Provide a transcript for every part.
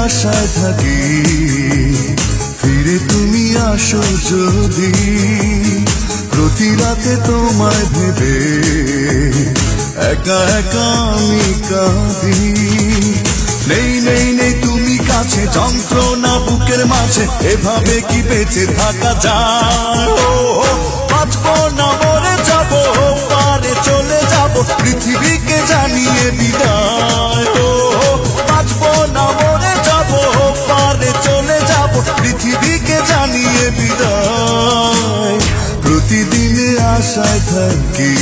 আশায় থাকি, ফিরে তুমি আসো যদি। প্রতি রাতে তোমায় ভেবে একা একা আমি কাঁদি। নেই নেই নেই তুমি কাছে, যন্ত্রণা বুকের মাঝে, এভাবে কি বেঁচে থাকা যায়? বাঁচবো না মরে যাবো, পারে চলে যাবো, পৃথিবীকে জানিয়ে বিদায়। বাঁচবো না মরে যাবো, পারে চলে যাবো, পৃথিবীকে জানিয়ে বিদায়। প্রতিদিনে আশায় থাকি,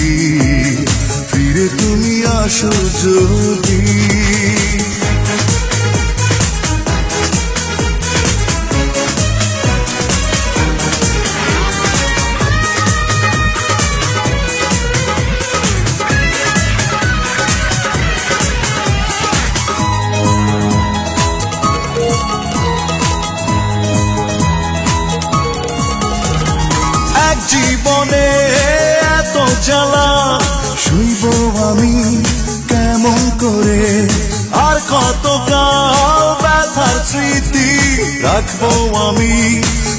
ফিরে তুমি আসো যদি। জীবনে এত জ্বালা সইব আমি কেমন করে? আর কত কাল ব্যথার স্মৃতি রাখবো আমি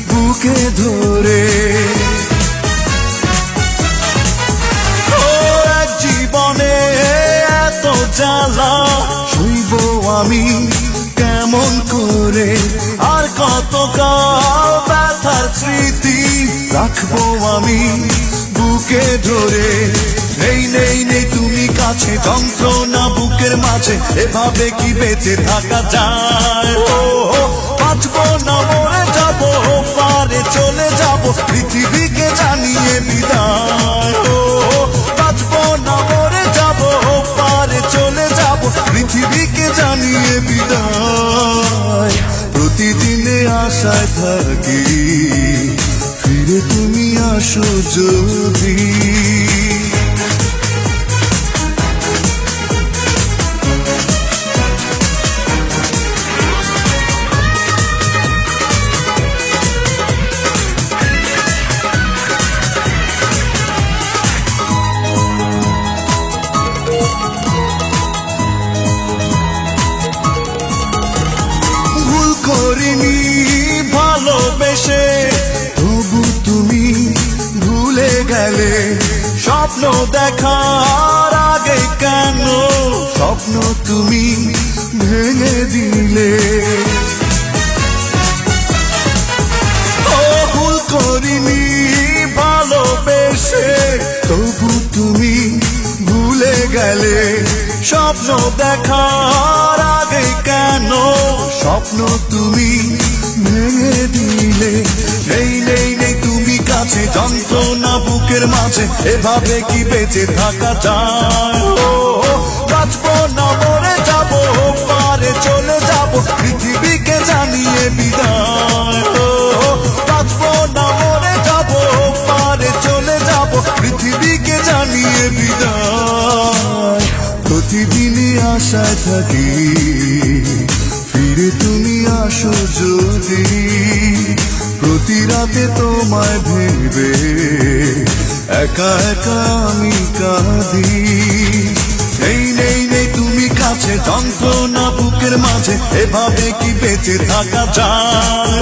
বুকে ধরে? এক জীবনে এত জ্বালা সইব আমি কেমন করে? আর কত কাল ব্যথার স্মৃতি রাখবো আমি বুকে ধরে? নেই নেই নেই তুমি কাছে, যন্ত্রণা বুকের মাঝে, এভাবে কি বেঁচে থাকা যায়? বাঁচবো না মরে যাবো, পারে চলে যাবো, পৃথিবীকে জানিয়ে বিদায়। বাঁচবো না মরে যাবো, পারে চলে যাবো, পৃথিবীকে জানিয়ে বিদায়। প্রতিদিনে আশায় থাকি, ফিরে তুমি আসো যদি। ভুল করিনি ভালোবেসে, তবু তুমি ভুলে গেলে। স্বপ্ন দেখার আগে কেন স্বপ্ন তুমি ভেঙে দিলে? ভুল করিনি ভালোবেসে, তবু তুমি ভুলে গেলে। স্বপ্ন দেখার আগে কেন স্বপ্ন তুমি ভেঙে দিলে? নেই নেই নেই তুমি কাছে, যন্ত্রণা বুকের মাঝে, এভাবে কি বেঁচে থাকা যায়? বাঁচবো না মরে যাবো, পারে চলে যাবো, পৃথিবীকে জানিয়ে বিদায়। বাঁচবো না মরে যাবো, পারে চলে যাবো, পৃথিবীকে জানিয়ে বিদায়। প্রতিদিনই আশায় থাকি, ফিরে তুমি আসো যদি। প্রতি রাতে তোমায় ভেবে একা একা আমি কাঁদি। নেই নেই নেই তুমি কাছে, যন্ত্রণা বুকের মাঝে, এভাবে কি বেঁচে থাকা যায়?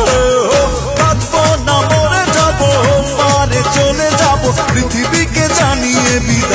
বাঁচবো না মরে যাবো, পারে চলে যাবো, পৃথিবীকে জানিয়ে বিদায়।